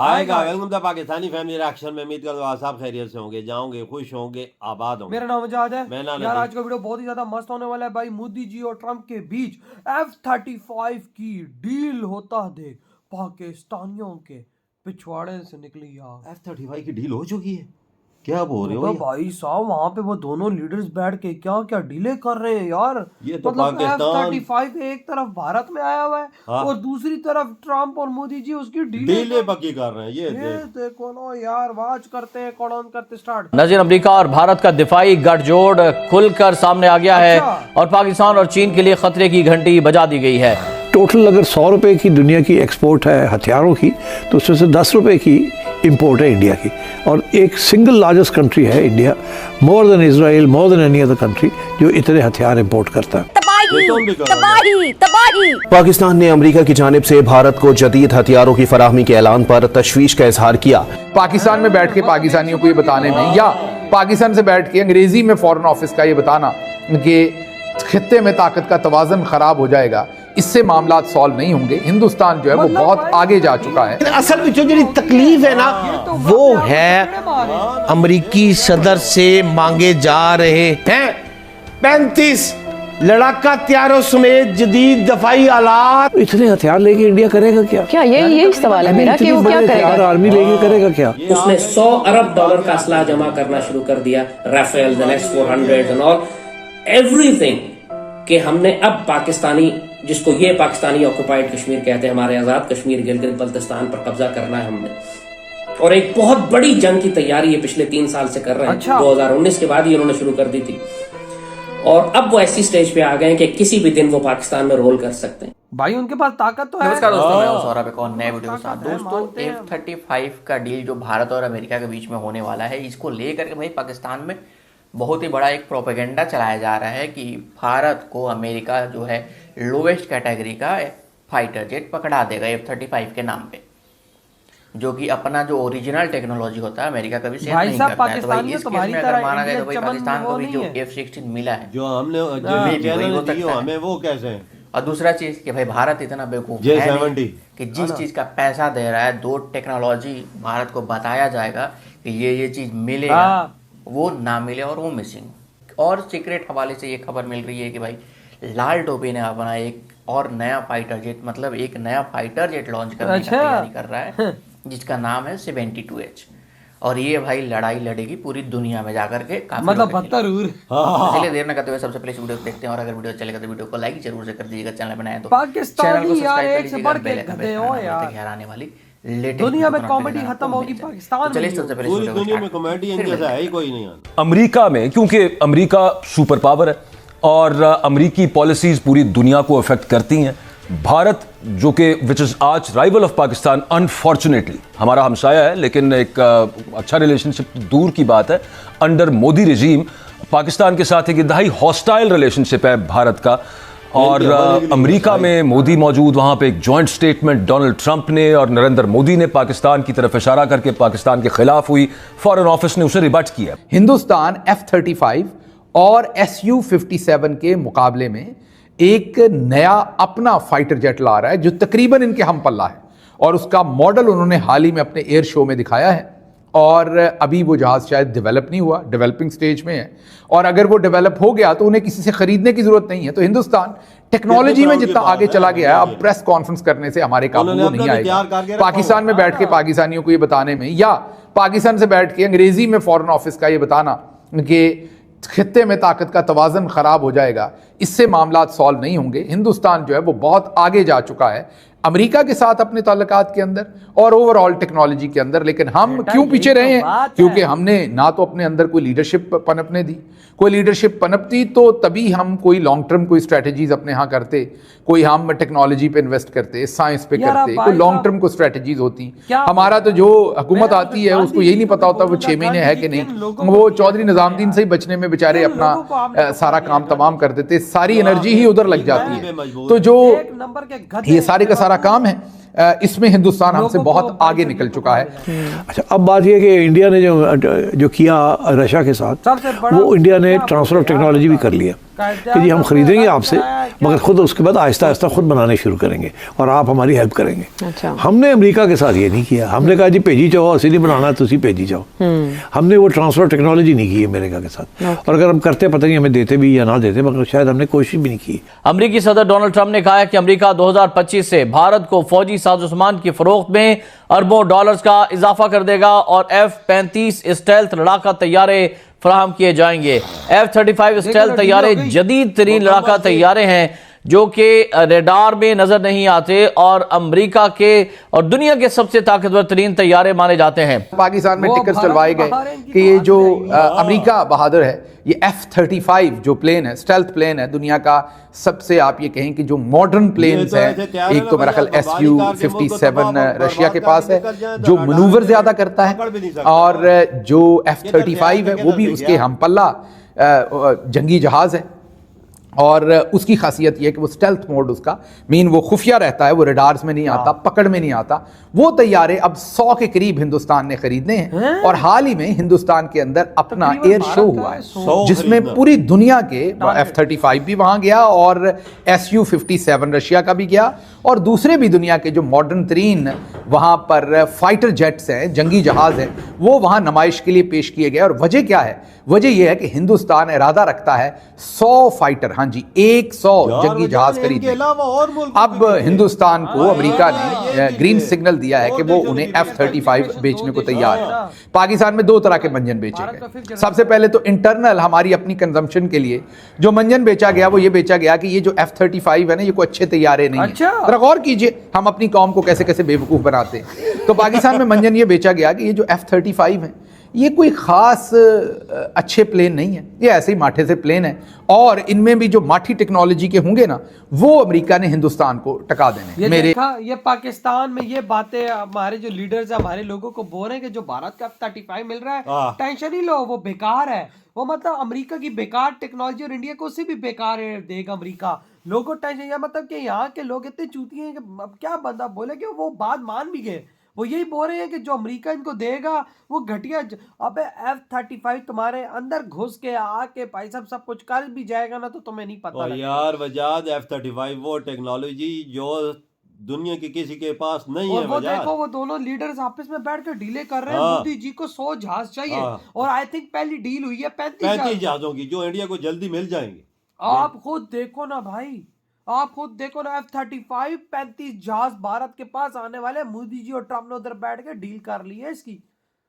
आएगा। Welcome the Pakistani family reaction में। उम्मीद करता हूँ आप सब खैरियत से होंगे, जाओगे, खुश होंगे, आबाद होंगे। मेरा नाम आजाद है। मैं नाना यार जी। आज का वीडियो बहुत ही ज्यादा मस्त होने वाला है भाई। मोदी जी और ट्रम्प के बीच F-35 की डील होता देख पाकिस्तानियों के पिछवाड़े से निकली आग। F-35 की डील हो चुकी है? क्या बोल रहे हो तो यार? भाई साहब वहां पे वो दोनों लीडर्स बैठ के क्या क्या डीले कर रहे हैं यार। ये तो मतलब पाकिस्तान F-35 एक तरफ भारत में आया हुआ है हाँ। और दूसरी तरफ ट्रम्प और मोदी जी उसकी डीले पक्की कर रहे हैं। ये देखो ना यार, वाच करते हैं, कौन करते स्टार्ट। नजीर अमेरिका और भारत का दिफाई गठजोड़ खुलकर सामने आ गया है और पाकिस्तान और चीन के लिए खतरे की घंटी बजा दी गई है। टोटल अगर 100 रुपए की दुनिया की एक्सपोर्ट है हथियारों की, तो उसमें से 10 रुपए की इंपोर्ट है इंडिया की। और एक सिंगल लार्जेस्ट कंट्री है India, more than Israel, more than any other country, जो इतने हथियार इंपोर्ट करता है। तबाही। पाकिस्तान ने अमेरिका की जानिब से भारत को जदीद हथियारों की फराहमी के ऐलान पर तशवीश का इजहार किया। पाकिस्तान में बैठ के पाकिस्तानियों को ये बताने में, या पाकिस्तान से बैठ के अंग्रेजी में फॉरेन ऑफिस का ये बताना कि खित्ते में ताकत का तवाज़ुन खराब हो जाएगा, इससे मामला सॉल्व नहीं होंगे। हिंदुस्तान जो है वो बहुत आगे जा चुका है। असल में जो तकलीफ है ना, वो है अमरीकी सदर से मांगे जा रहे हैं 35 लड़ाका हथियारों समेत जदीद दफाई आलात। इतने हथियार लेके इंडिया करेगा क्या? क्या यही सवाल है मेरा कि वो क्या करेगा? आर्मी लेके करेगा क्या? उसने $100 अरब का असला जमा करना शुरू कर दिया, Rafale, the S-400 and all everything, कि हमने अब पाकिस्तानी, जिसको ये पाकिस्तानी ऑक्युपाइड कश्मीर कहते हैं, हमारे आजाद कश्मीर गिलगित बल्तिस्तान पर कब्जा करना है हमने। और एक बहुत बड़ी जंग की तैयारी ये पिछले 3 साल से कर रहे हैं। 2019 के बाद ही उन्होंने शुरू कर दी थी और अब वो ऐसी स्टेज पे आ गए हैं कि किसी भी दिन वो पाकिस्तान में रोल कर सकते हैं। भाई उनके पास ताकत तो है। नमस्कार दोस्तों, मैं हूं सौरभ, एक और नए वीडियो के साथ। दोस्तों F-35 का डील जो भारत और अमेरिका के बीच में होने वाला है, इसको लेकर के भाई पाकिस्तान में बहुत ही बड़ा एक प्रोपेगेंडा चलाया जा रहा है कि भारत को अमेरिका जो है लोवेस्ट कैटेगरी का फाइटर जेट पकड़ा देगा F-35 के नाम पे, जो कि अपना जो ओरिजिनल टेक्नोलॉजी होता है अमेरिका कभी शेयर नहीं करता है। तो भाई इस केस में अगर माना जाए तो भाई पाकिस्तान को भी जो F-16 मिला है, जो हमने हमें वो कैसे है? और दूसरा चीज कि भाई भारत इतना बेवकूफ है नहीं कि जिस चीज का पैसा दे रहा है, दो टेक्नोलॉजी भारत को बताया जाएगा कि ये चीज मिलेगा, वो ना मिले और वो मिसिंग। और सीक्रेट हवाले से ये खबर मिल रही है कि भाई लाल टोपी ने अपना एक और नया फाइटर जेट, मतलब एक नया फाइटर जेट लॉन्च करने की तैयारी कर रहा है, जिसका नाम है 72H। और ये भाई लड़ाई लड़ेगी पूरी दुनिया में जाकर के, मतलब बदतरूर। इसलिए देर न करते हुए सबसे पहले वीडियो देखते हैं, और अगर वीडियो चलेगा तो वीडियो को लाइक जरूर से कर दीजिएगा, चैनल बनाए तो चैनल को सब्सक्राइब कर लीजिएगा। आने वाली दुनिया में कॉमेडी खत्म होगी, पाकिस्तान चलिए सबसे पहले पूरी दुनिया में कॉमेडी जैसा है ही कोई नहीं। अमेरिका में, क्योंकि अमेरिका सुपर पावर है और अमेरिकी पॉलिसीज पूरी दुनिया को अफेक्ट करती हैं, भारत जो कि विच इज आज राइवल ऑफ पाकिस्तान, अनफॉर्चुनेटली हमारा हमसाया है, लेकिन एक अच्छा रिलेशनशिप दूर की बात है। अंडर मोदी रिजीम पाकिस्तान के साथ एक इंतहाई हॉस्टाइल रिलेशनशिप है भारत का। और अमेरिका में मोदी मौजूद, वहां पे एक जॉइंट स्टेटमेंट डोनाल्ड ट्रंप ने और नरेंद्र मोदी ने पाकिस्तान की तरफ इशारा करके पाकिस्तान के खिलाफ हुई। फॉरेन ऑफिस ने उसे रिबट किया। हिंदुस्तान F-35 और Su-57 के मुकाबले में एक नया अपना फाइटर जेट ला रहा है, जो तकरीबन इनके हम पल्ला है, और उसका मॉडल उन्होंने हाल ही में अपने एयर शो में दिखाया है। और अभी वो जहाज शायद डेवलप नहीं हुआ, डेवलपिंग स्टेज में है, और अगर वो डेवलप हो गया तो उन्हें किसी से खरीदने की जरूरत नहीं है। तो हिंदुस्तान टेक्नोलॉजी में जितना आगे चला गया है, अब प्रेस कॉन्फ्रेंस करने से हमारे काबू नहीं आएगा। पाकिस्तान में बैठ के पाकिस्तानियों को ये बताने में, या पाकिस्तान से बैठ के अंग्रेजी में फॉरेन ऑफिस का ये बताना कि खित्ते में ताकत का तवाज़ुन खराब हो जाएगा, इससे मामला सॉल्व नहीं होंगे। हिंदुस्तान जो है वो बहुत आगे जा चुका है अमेरिका के साथ अपने ताल्लुकात के अंदर और ओवरऑल टेक्नोलॉजी के अंदर। लेकिन हम क्यों पीछे रहे हैं? क्योंकि हमने ना तो अपने अंदर कोई लीडरशिप पनपने दी। कोई लीडरशिप पनपती तो तभी हम कोई लॉन्ग टर्म कोई स्ट्रेटजीज अपने यहाँ करते, कोई हम टेक्नोलॉजी पे इन्वेस्ट करते, साइंस पे करते, कोई लॉन्ग टर्म को स्ट्रेटजीज होती। हमारा तो जो हुकूमत आती है उसको यही नहीं पता होता वो 6 महीने है कि नहीं। वो चौधरी निजामुद्दीन से ही बचने में बेचारे अपना सारा काम तमाम कर देते, सारी एनर्जी ही उधर लग जाती है। तो जो ये सारे का सारा काम है इसमें हिंदुस्तान हमसे बहुत आगे निकल चुका है। अच्छा, अब बात यह कि इंडिया ने जो किया रशिया के साथ, वो इंडिया ने ट्रांसफ़र ऑफ टेक्नोलॉजी भी कर लिया कि जी हम खरीदेंगे आपसे, मगर खुद उसके बाद आहिस्ता आहिस्ता खुद बनाने शुरू करेंगे और आप हमारी हेल्प करेंगे। अच्छा। हमने अमेरिका के साथ ये नहीं किया। हमने कहा जी भेजी जाओ, असली बनाना तुसी भेजी जाओ। हमने वो ट्रांसफ़र टेक्नोलॉजी नहीं की अमेरिका के साथ, और अगर हम करते पता नहीं हमें देते भी या ना देते, मगर शायद हमने कोशिश भी नहीं की। अमरीकी सदर डोनाल्ड ट्रंप ने कहा है कि अमरीका 2025 से भारत को फौजी साजोसामान की फरोख्त में अरबों डॉलर्स का इजाफा कर देगा और F-35 स्टेल्थ लड़ाका तैयारे फराहम किए जाएंगे। F-35 स्टेल्थ तैयारे जदीद तरीन लड़ाका तैयारे हैं जो कि रेडार में नजर नहीं आते और अमेरिका के और दुनिया के सबसे ताकतवर तरीन तैयारे माने जाते हैं। पाकिस्तान में टिकट चलवाए गए कि ये जो अमेरिका बहादुर है, ये F-35 जो प्लेन है, स्टेल्थ प्लेन है, दुनिया का सबसे आप ये कहें कि जो मॉडर्न प्लेन्स हैं, एक तो मेरा ख्याल SU-57 रशिया के पास है जो मनूवर ज्यादा करता है, और जो F-35 है वो भी उसके हमपल्ला जंगी जहाज है, और उसकी खासियत यह है कि वो स्टेल्थ मोड उसका मीन वो खुफिया रहता है, वो रेडार्स में नहीं आता, पकड़ में नहीं आता। वो तैयारे अब 100 के करीब हिंदुस्तान ने खरीदने हैं और हाल ही में हिंदुस्तान के अंदर अपना एयर शो हुआ है जिसमें पूरी दुनिया के F-35 भी वहां गया और SU-57 रशिया का भी गया और दूसरे भी दुनिया के जो मॉडर्न तरीन वहां पर फाइटर जेट्स हैं, जंगी जहाज हैं, वो वहां नुमाइश के लिए पेश किए गए। और वजह क्या है? वजह यह है कि हिंदुस्तान इरादा रखता है 100 फाइटर, हाँ जी 100 जंगी जहाज खरीदने। अब हिंदुस्तान को अमेरिका ने ग्रीन सिग्नल दिया है कि वो उन्हें F-35 बेचने को तैयार है। पाकिस्तान में 2 तरह के मंजन बेचे गए। सबसे पहले तो इंटरनल हमारी अपनी कंजम्पशन के लिए जो मंजन बेचा गया वो ये बेचा गया कि ये जो F-35 है ना, ये कोई अच्छे तैयारे नहीं है। जरा गौर कीजिए हम अपनी कौम को कैसे कैसे बेवकूफ बनाते हैं। तो पाकिस्तान में मंजन ये बेचा गया कि ये जो F-35 है ये कोई ख़ास अच्छे प्लेन नहीं है, ये ऐसे ही माठे से प्लेन है, और इनमें भी जो माठी टेक्नोलॉजी के होंगे ना वो अमेरिका ने हिंदुस्तान को टका देने। ये देखा, ये पाकिस्तान में ये बातें हमारे जो लीडर्स है हमारे लोगों को बोल रहे हैं कि जो भारत का F-35 मिल रहा है टेंशन ही लो, वो बेकार है, वो मतलब अमेरिका की बेकार टेक्नोलॉजी और इंडिया को उससे भी बेकार देगा अमेरिका। लोगों टेंशन, या मतलब कि यहाँ के लोग इतने चूतिए हैं कि अब क्या बंदा बोले कि वो बात मान भी गए। वो यही बोल रहे हैं कि जो अमेरिका इनको देगा वो घटिया। अबे F-35 तुम्हारे अंदर घुस के आके भाई साहब सब कुछ कर भी जाएगा ना, तो तुम्हें नहीं पता यार वजाद F-35 वो टेक्नोलॉजी जो दुनिया के किसी के पास नहीं है। वो देखो वो दोनों लीडर्स आपस में बैठ कर डीले कर रहे हैं। मोदी जी को 100 जहाज चाहिए और आई थिंक पहली डील हुई है 35 जहाजों की जो इंडिया को जल्दी मिल जाएंगे। आप खुद देखो ना भाई, आप खुद देखो ना, F-35 35 जहाज भारत के पास आने वाले। मोदी जी और ट्रम्प ने उधर बैठ के डील कर ली है इसकी,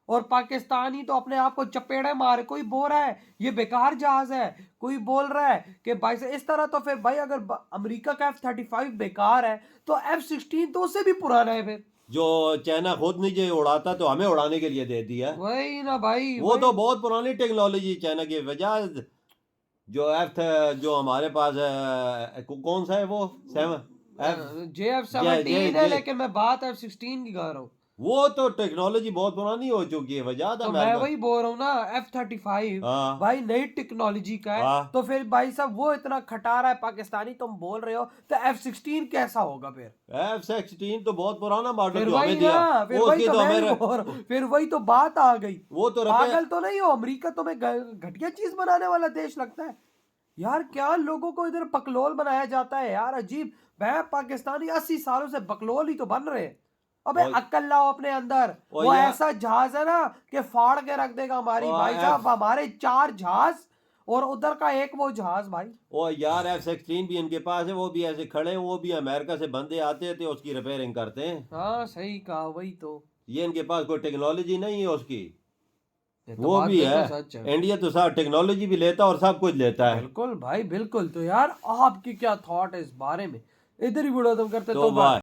और पाकिस्तानी तो अपने आप को चपेड़े मारे। कोई बोल रहा है ये बेकार जहाज है, कोई बोल रहा है कि भाई से इस तरह। तो फिर भाई अगर अमेरिका का F-35 बेकार है तो F-16 तो उससे भी पुराना है। फिर जो चाइना खुद नहीं जो उड़ाता तो हमें उड़ाने के लिए दे दिया। वही ना भाई, वो तो बहुत पुरानी टेक्नोलॉजी चाइना की वजह। जो हमारे पास है कौन सा है वो JF-17 है, लेकिन मैं बात F-16 की कर रहा हूँ। वो तो टेक्नोलॉजी बहुत पुरानी हो चुकी है वजह। तो मैं वही बोल रहा हूँ ना, F-35 भाई नई टेक्नोलॉजी का है। तो फिर भाई साहब वो इतना खटा रहा है पाकिस्तानी, तुम बोल रहे हो तो F-16 कैसा होगा? फिर F-16 तो बहुत पुराना मॉडल फिर वही तो बात आ गई। वो तो पागल तो नहीं हो, अमेरिका तुम्हें घटिया चीज बनाने वाला देश लगता है यार? क्या लोगों को इधर बकलोल बनाया जाता है यार, अजीब। वह पाकिस्तानी 80 सालों से बकलोल ही तो बन रहे हैं। अबे अक्ल लाओ अपने अंदर। वो ऐसा जहाज है ना कि फाड़ के रख देगा हमारी भाई साहब, हमारे 4 जहाज और उधर का एक वो जहाज भाई। ओ यार F-16 भी इनके पास है, वो भी ऐसे खड़े हैं, वो भी अमेरिका से बंदे आते थे उसकी रिपेयरिंग करते हैं। हाँ सही कहा, वही तो। ये इनके पास कोई टेक्नोलॉजी नहीं है उसकी, तो वो भी है। इंडिया तो सब टेक्नोलॉजी भी लेता और सब कुछ लेता है। बिल्कुल भाई बिल्कुल। तो यार आपकी क्या थॉट है इस बारे में? इधर ही वीडियो तुम करते तो